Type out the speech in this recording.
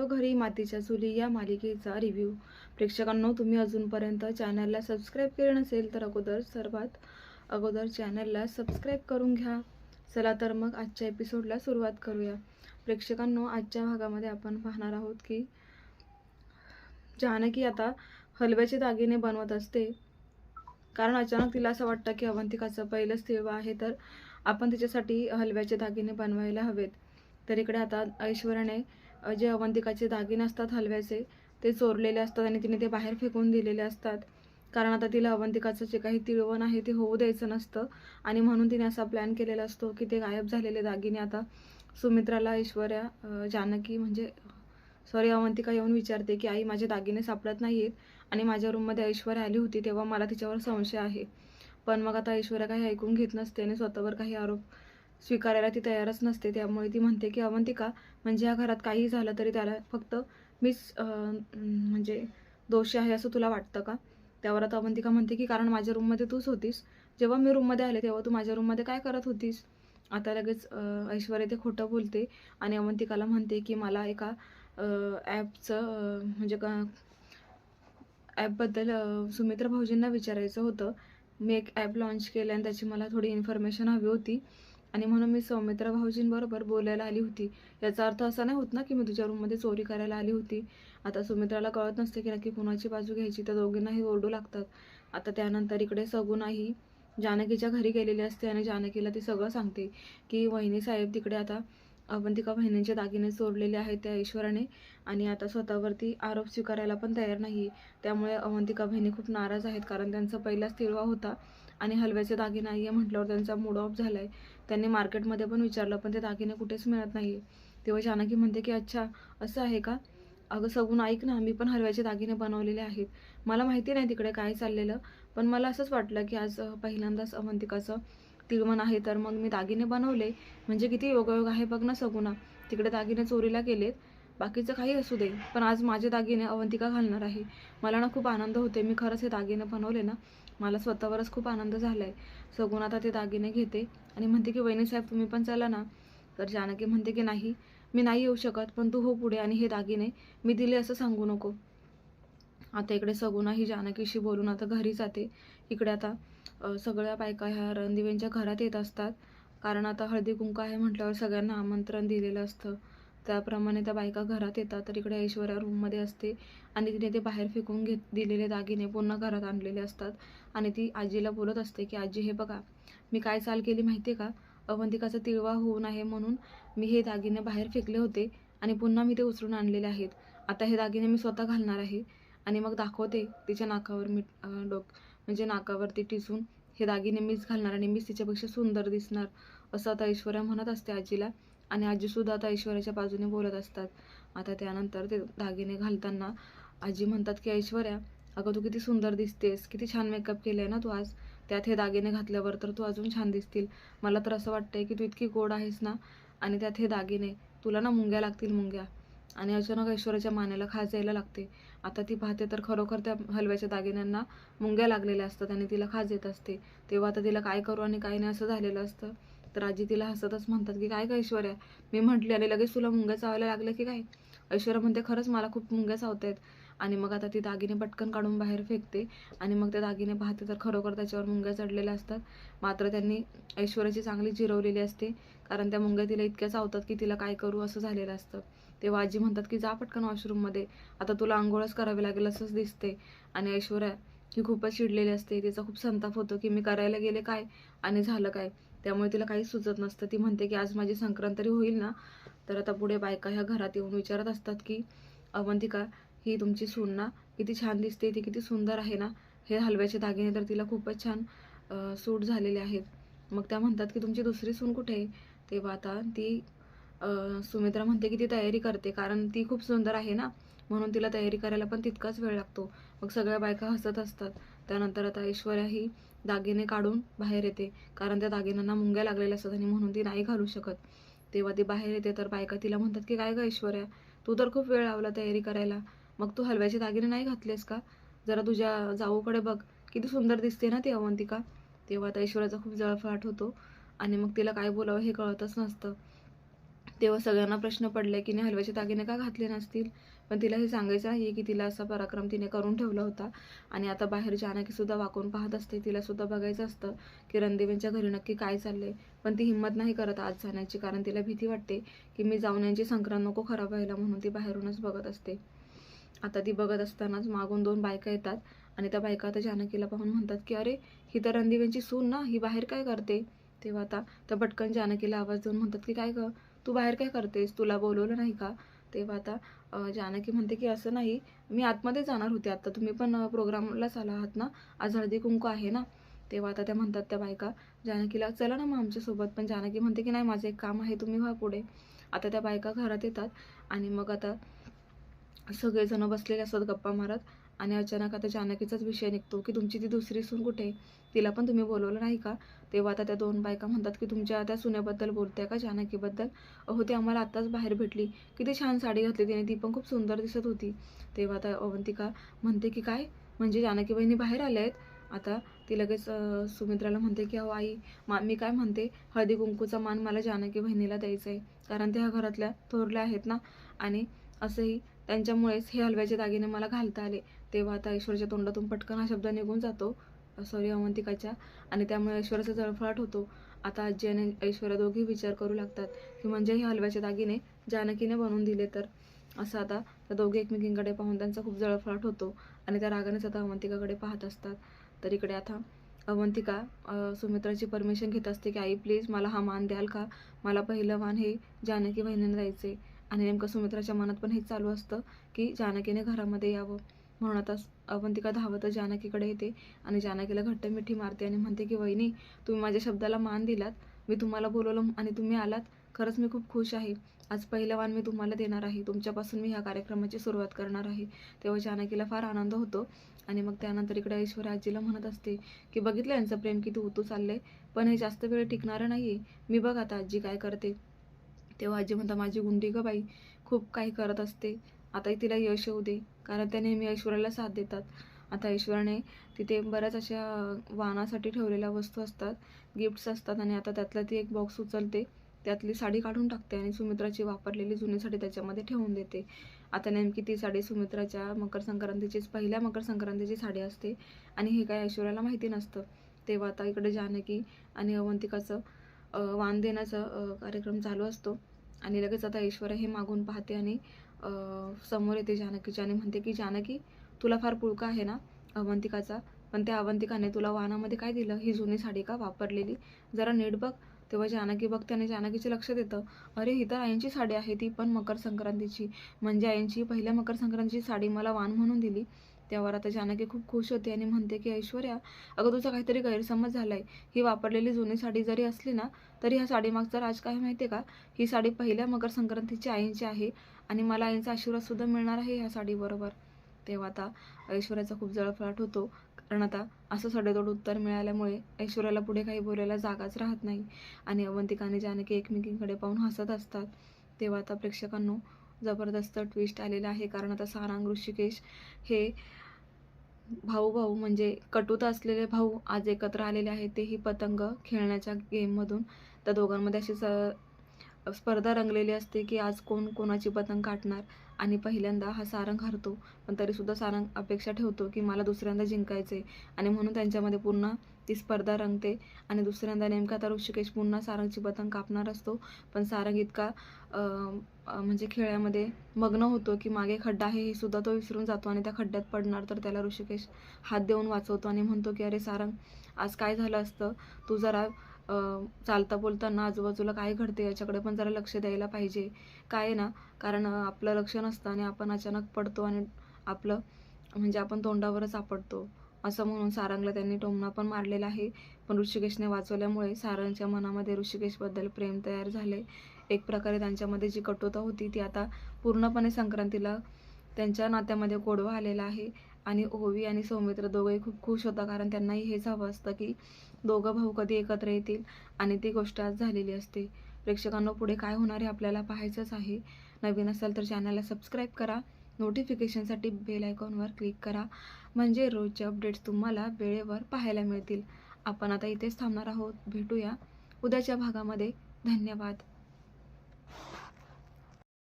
घरोघरी मातीच्या चुली या मालिकेचा रिव्ह्यू. प्रेक्षकांनो, तुम्ही अजूनपर्यंत चॅनलला सबस्क्राईब केले नसेल तर सर्वात अगोदर चॅनलला सबस्क्राईब करून घ्या. चला तर मग आजच्या एपिसोडला सुरुवात करूया. प्रेक्षकांनो, आजच्या भागामध्ये आपण पाहणार आहोत की जानकी आता हलव्याचे दागिने बनवत असते, कारण अचानक तिला असं वाटतं की अवंतिकाचं पहिलंच तिळवा आहे, तर आपण तिच्यासाठी हलव्याचे दागिने बनवायला हवेत. तर इकडे आता ऐश्वर्याने जे अवंतिकाचे दागिने असतात हलव्याचे, ते चोरलेले असतात आणि तिने ते बाहेर फेकून दिलेले असतात. कारण आता तिला अवंतिकाचं जे काही तिळवण आहे ते होऊ द्यायचं नसतं, आणि म्हणून तिने असा प्लॅन केलेला असतो की ते गायब झालेले दागिने आता सुमित्राला जानकी म्हणजे अवंतिका येऊन विचारते की आई, माझे दागिने सापडत नाहीयेत आणि माझ्या रूममध्ये ऐश्वर्या आली होती तेव्हा मला तिच्यावर संशय आहे. पण मग आता ऐश्वर्या काही ऐकून घेत नसते आणि स्वतःवर काही आरोप स्वीकारायला ती तयारच नसते. त्यामुळे ती म्हणते की अवंतिका, म्हणजे या घरात काही झालं तरी त्याला फक्त मीच म्हणजे दोषी आहे असं तुला वाटतं का? त्यावर आता अवंतिका म्हणते की कारण माझ्या रूममध्ये तूच होतीस, जेव्हा मी रूममध्ये आले तेव्हा तू माझ्या रूममध्ये काय करत होतीस? आता लगेच ऐश्वर्या ते खोटं बोलते आणि अवंतिकाला म्हणते की मला एका ॲपचं म्हणजे ॲपबद्दल सुमित्रा भाऊजींना विचारायचं होतं. मी एक ॲप लॉन्च केलं आणि त्याची मला थोडी इन्फॉर्मेशन हवी होती आणि म्हणून मी सौमित्रा भाऊजींबरोबर बोलायला आली होती. याचा अर्थ असा नाही होत ना की मी तुझ्या रूममध्ये चोरी करायला आली होती. आता सुमित्राला कळत नसते की नक्की कुणाची बाजू घ्यायची, तर दोघींनाही ओरडू लागतात. आता त्यानंतर इकडे सगुणाही जानकीच्या घरी गेलेली असते आणि जानकीला ती सगळं सांगते की वहिनी साहेब, तिकडे आता अवंतिका बहिणींचे दागिने चोरलेले आहेत त्या ऐश्वर्याने, आणि आता स्वतःवरती आरोप स्वीकारायला पण तयार नाही. त्यामुळे अवंतिका बहिणी खूप नाराज आहेत, कारण त्यांचा पहिलाच तिळवा होता आणि हलव्याचे दागिने नाही आहे म्हटल्यावर त्यांचा मूड ऑफ झाला आहे. त्यांनी मार्केटमध्ये पण विचारलं पण ते दागिने कुठेच मिळत नाही. तेव्हा जानकी म्हणते की अच्छा, असं आहे का? अगं सगून, ऐक ना, मी पण हलव्याचे दागिने बनवलेले आहेत. मला माहिती नाही तिकडे काय चाललेलं, पण मला असंच वाटलं की आज पहिल्यांदाच अवंतिकाचं तिळवण आहे, तर मग मी दागिने बनवले. म्हणजे किती योगायोग आहे बघ ना सगुणा, तिकडे दागिने चोरीला गेलेत, बाकीचं काही असू दे, पण आज माझे दागिने अवंतिका घालणार आहे. मला ना खूप आनंद होते, मी खरंच हे दागिने बनवले ना, मला स्वतःवरच खूप आनंद झाला आहे. सगुण आता ते दागिने घेते आणि म्हणते की वहिनी साहेब, तुम्ही पण चला ना. तर जानकी म्हणते की नाही, मी नाही येऊ शकत, पण तू हो पुढे आणि हे दागिने मी दिले असं सांगू नको. आता इकडे सगुणा ही जानकीशी बोलून आता घरी जाते. इकडे आता सगळ्या बायका ह्या रणदिवेंच्या घरात येत असतात, कारण आता हळदी कुंकू आहे म्हटल्यावर सगळ्यांना आमंत्रण दिलेलं असतं. त्याप्रमाणे त्या बायका घरात येतात. तर इकडे ऐश्वर्या रूममध्ये असते आणि तिने ते बाहेर फेकून दिलेले दागिने पुन्हा घरात आणलेले असतात आणि ती आजीला बोलत असते की आजी, हे बघा, मी काय चाल केली माहिती आहे का? अवंतिकाचा तिळवा होऊ नये म्हणून मी हे दागिने बाहेर फेकले होते आणि पुन्हा मी ते उचलून आणलेले आहेत. आता हे दागिने मी स्वतः घालणार आहे आणि मग दाखवते तिच्या नाकावर म्हणजे नाकावरती टिचून हे दागिने मीच घालणार आणि मीच तिच्यापेक्षा सुंदर दिसणार, असं आता ऐश्वर्या म्हणत असते आजीला. आणि आजीसुद्धा आता ऐश्वर्याच्या बाजूने बोलत असतात. आता त्यानंतर ते दागिने घालताना आजी म्हणतात की ऐश्वर्या, अगं तू किती सुंदर दिसतेस, किती छान मेकअप केलं आहे ना तू आज, त्यात हे दागिने घातल्यावर तर तू अजून छान दिसतील. मला तर असं वाटतंय की तू इतकी गोड आहेस ना, आणि त्यात हे दागिने, तुला ना मुंग्या लागतील, मुंग्या. आणि अचानक ऐश्वर्याच्या मानेला खाज यायला लागते. आता ती पाहते तर खरोखर त्या हलव्याच्या दागिन्यांना मुंग्या लागलेल्या असतात आणि तिला खाज येत असते. तेव्हा आता तिला काय करू आणि काय नाही असं झालेलं असतं. तर आजी तिला हसतच म्हणतात की काय गं ऐश्वर्या, मी म्हटली आणि लगेच तुला मुंग्या चावायला लागल्या की काय? ऐश्वर्या म्हणते खरंच मला खूप मुंग्या चावत आहेत. आणि मग आता ती दागिने पटकन काढून बाहेर फेकते आणि मग ते दागिने पाहते तर खरोखर त्याच्यावर मुंग्या चढलेल्या असतात. मात्र त्यांनी ऐश्वर्याची चांगली जिरवलेली असते, कारण त्या मुंग्या तिला इतक्या चावतात की तिला काय करू असं झालेलं असतं. तेव्हा आजी म्हणतात की जा पटकन वॉशरूममध्ये, आता तुला आंघोळच करावी लागेल असंच दिसते. आणि ऐश्वर्या ही खूपच चिडलेली असते, तिचा खूप संताप होतो की मी करायला गेले काय आणि झालं काय. त्यामुळे तिला काहीच सुचत नसतं. ती म्हणते की आज माझी संक्रांत तरी होईल ना. तर आता पुढे बायका ह्या घरात येऊन विचारत असतात की अवंतिका, ही तुमची सून ना, किती छान दिसते, ती किती सुंदर आहे ना, हे हलव्याचे दागिने तर तिला खूपच छान सूट झालेले आहेत. मग त्या म्हणतात की तुमची दुसरी सून कुठे आहे? तेव्हा आता ती सुमित्रा म्हणते की ती तयारी करते, कारण ती खूप सुंदर आहे ना, म्हणून तिला तयारी करायला पण तितकाच वेळ लागतो. मग सगळ्या बायका हसत असतात. त्यानंतर आता ऐश्वर्या ही दागिने काढून बाहेर येते, कारण त्या दागिन्यांना मुंग्या लागलेल्या असतात आणि म्हणून ती नाही घालू शकत. तेव्हा ती बाहेर येते तर बायका तिला म्हणतात की काय गं ऐश्वर्या, तू तर खूप वेळ लावला तयारी करायला, मग तू हलव्याचे दागिने नाही घातलेस का? जरा तुझ्या जाऊकडे बघ, किती सुंदर दिसते ना ती अवंतिका. तेव्हा आता ऐश्वर्याचा खूप जळफळाट होतो आणि मग तिला काय बोलावं हे कळतच नसतं. तेव्हा सगळ्यांना प्रश्न पडले की हलव्याचे दागिने का घातले नसतील, पण तिला हे सांगायचं नाही की तिला असा पराक्रम तिने करून ठेवला होता. आणि आता बाहेर जानकीसुद्धा वाकून पाहत असते. तिलासुद्धा बघायचं असतं की रणदेवींच्या घरी नक्की काय चाललंय, पण ती हिंमत नाही करत आज जाण्याची, कारण तिला भीती वाटते की मी जाऊन यांची संक्रांत नको खराब व्हायला, म्हणून ती बाहेरूनच बघत असते. आता ती बघत असतानाच मागून 2 बायका येतात आणि त्या बायका आता जानकीला पाहून म्हणतात की अरे, ही तर रणदिव्यांची सून ना, ही बाहेर काय करते. तेव्हा आता त्या पटकन जानकीला आवाज देऊन म्हणतात की काय गं, तू बाहेर काय करतेस, तुला बोलवलं नाही का. तेव्हा आता जानकी म्हणते की असं नाही, मी आतमध्ये जाणार होते, आता तुम्ही पण प्रोग्रामलाच आला आहात ना, आज हळदी कुंकू आहे ना. तेव्हा आता त्या म्हणतात त्या बायका जानकीला, चला ना मग आमच्यासोबत. पण जानकी म्हणते की नाही, माझं एक काम आहे, तुम्ही व्हा पुढे. आता त्या बायका घरात येतात आणि मग आता सगळेजण बसलेले असतात गप्पा मारत. आणि अचानक आता जानकीचाच विषय निघतो की तुमची ती दुसरी सून कुठे, तिला पण तुम्ही बोलवलं नाही का. तेव्हा आता त्या 2 बायका म्हणतात की तुमच्या त्या सुनेबद्दल बोलते का, जानकीबद्दल. अहो, ती आम्हाला आत्ताच बाहेर भेटली, किती छान साडी घातली तिने, ती पण खूप सुंदर दिसत होती. तेव्हा आता अवंतिका म्हणते की काय, म्हणजे जानकी बहिणी बाहेर आल्या आहेत. आता ती लगेच सुमित्राला म्हणते की अहो आई, मी काय म्हणते, हळदी कुंकूचा मान मला जानकी बहिणीला द्यायचा आहे, कारण त्या घरातल्या थोरल्या आहेत ना, आणि असंही त्यांच्यामुळेच हे हलव्याचे दागिने मला घालता आले. तेव्हा आता ऐश्वर्याच्या तोंडातून पटकन हा शब्द निघून जातो, सॉरी अवंतिकाच्या, आणि त्यामुळे ऐश्वर्याचा जळफळाट होतो. आता आजी आणि ऐश्वर्या दोघी विचार करू लागतात की म्हणजे हे हलव्याचे दागिने जानकीने बनवून दिले तर. असं आता त्या दोघे एकमेकींकडे पाहून त्यांचा खूप जळफळाट होतो आणि त्या रागानेच आता अवंतिकाकडे पाहत असतात. तर इकडे आता अवंतिका सुमित्राची परमिशन घेत असते की आई प्लीज मला हा मान द्याल का, मला पहिलं मान हे जानकी बहिणीने द्यायचे. आणि नेमकं सुमित्राच्या मनात पण हेच चालू असतं की जानकीने घरामध्ये यावं. म्हणून आता अवंतिका धावतच जानकीकडे येते आणि जानकीला घट्ट मिठी मारते आणि म्हणते की वहिनी, तुम्ही माझ्या शब्दाला मान दिलात, मी तुम्हाला बोलवलं आणि तुम्ही आलात, खरंच मी खूप खुश आहे. आज पहिलं मान मी तुम्हाला देणार आहे, तुमच्यापासून मी ह्या कार्यक्रमाची सुरुवात करणार आहे. तेव्हा जानकीला फार आनंद होतो. आणि मग त्यानंतर इकडे ऐश्वर्या आजीला म्हणत असते की बघितलं यांचं प्रेम किती उतू चाललंय, पण हे जास्त वेळ टिकणारं नाही, मी बघ आता आजी काय करते. तेव्हा आजी म्हणता माझी गुंडी गं बाई, खूप काही करत असते, आताही तिला यश येऊ दे, कारण त्या नेहमी ऐश्वर्याला साथ देतात. आता ऐश्वर्याने तिथे बऱ्याच अशा वाणासाठी ठेवलेल्या वस्तू असतात, गिफ्ट्स असतात, आणि आता त्यातला ती एक बॉक्स उचलते, त्यातली साडी काढून टाकते आणि सुमित्राची वापरलेली जुनी साडी त्याच्यामध्ये ठेवून देते. आता नेमकी ती साडी सुमित्राच्या मकर संक्रांतीचीच, पहिल्या मकर संक्रांतीची साडी असते आणि हे काय ऐश्वर्याला माहिती नसतं. तेव्हा आता इकडे जानकी आणि अवंतिकाचं वाण देण्याचा कार्यक्रम चालू असतो. आणि लगेच आता ऐश्वर्या हे मागून पाहते आणि समोर येते जानकीच्या आणि म्हणते की जानकी, तुला फार पुळका आहे ना अवंतिकाचा, पण त्या अवंतिकाने तुला वाणामध्ये काय दिलं, ही जुनी साडी का वापरलेली, जरा नीट बघ. तेव्हा जानकी बघते आणि जानकीचे लक्षात येतं, अरे ही तर आईंची साडी आहे, ती पण मकर संक्रांतीची, म्हणजे आईंची पहिल्या मकर संक्रांतीची साडी मला वाण म्हणून दिली. त्यावर आता जानकी खूप खुश होते आणि म्हणते की ऐश्वर्या, अगं तुझा काहीतरी गैरसमज झालाय, ही वापरलेली जुनी साडी जरी असली ना, तरी ह्या साडीमागचा राज काय माहिती आहे का, ही साडी पहिल्या मकर संक्रांतीची आईंची आहे आणि मला आईंचा आशीर्वादसुद्धा मिळणार आहे ह्या साडीबरोबर. तेव्हा आता ऐश्वर्याचा खूप जळफळाट होतो, कारण आता असं सडेतोड उत्तर मिळाल्यामुळे ऐश्वर्याला पुढे काही बोलायला जागाच राहत नाही आणि अवंतिका आणि जानकी एकमेकींकडे पाहून हसत असतात. तेव्हा आता प्रेक्षकांनो जबरदस्त ट्विस्ट आलेला आहे, कारण आता सारंग ऋषिकेश हे भाऊ भाऊ म्हणजे कटुता असलेले भाऊ आज एकत्र आलेले आहेत, तेही पतंग खेळण्याच्या गेममधून. त्या दोघांमध्ये अशी स्पर्धा रंगलेली असते की आज कोण कोणाची पतंग काटणार. आणि पहिल्यांदा हा सारंग हरतो, पण तरीसुद्धा सारंग अपेक्षा ठेवतो की मला दुसऱ्यांदा जिंकायचे, आणि म्हणून त्यांच्यामध्ये पुन्हा ती स्पर्धा रंगते. आणि दुसऱ्यांदा नेमका आता ऋषिकेश पुन्हा सारंगची पतंग कापणार असतो, पण सारंग इतका म्हणजे खेळामध्ये मग्न होतो की मागे खड्डा आहे हे सुद्धा तो विसरून जातो आणि त्या खड्ड्यात पडणार, तर त्याला ऋषिकेश हात देऊन वाचवतो आणि म्हणतो की अरे सारंग, आज काय झालं असतं, तू जरा चालता बोलताना आजूबाजूला काय घडते याच्याकडे पण जरा लक्ष द्यायला पाहिजे, काय ना, कारण आपलं लक्ष नसतं आणि आपण अचानक पडतो आणि आपलं म्हणजे आपण तोंडावरच आपडतो, असं म्हणून सारंगला त्यांनी टोमणा पण मारलेला आहे. पण ऋषिकेशने वाचवल्यामुळे सारंगच्या मनामध्ये ऋषिकेशबद्दल प्रेम तयार झाले. एक प्रकारे त्यांच्यामध्ये जी कटुता होती ती आता पूर्णपणे संक्रांतीला त्यांच्या नात्यामध्ये गोडवा आलेला आहे. आणि ओवी आणि सौमित्र दोघंही खूप खुश होता, कारण त्यांनाही हेच हवं असतं की दोघं भाऊ कधी एकत्र येतील, आणि ती गोष्ट आज झालेली असते. प्रेक्षकांना पुढे काय होणार आहे आपल्याला पाहायचंच आहे. नवीन असाल तर चॅनलला सबस्क्राईब करा, नोटिफिकेशनसाठी बेल आयकॉनवर क्लिक करा, म्हणजे रोजचे अपडेट्स तुम्हाला वेळेवर पाहायला मिळतील. आपण आता इथेच थांबणार आहोत, भेटूया उद्याच्या भागामध्ये. धन्यवाद.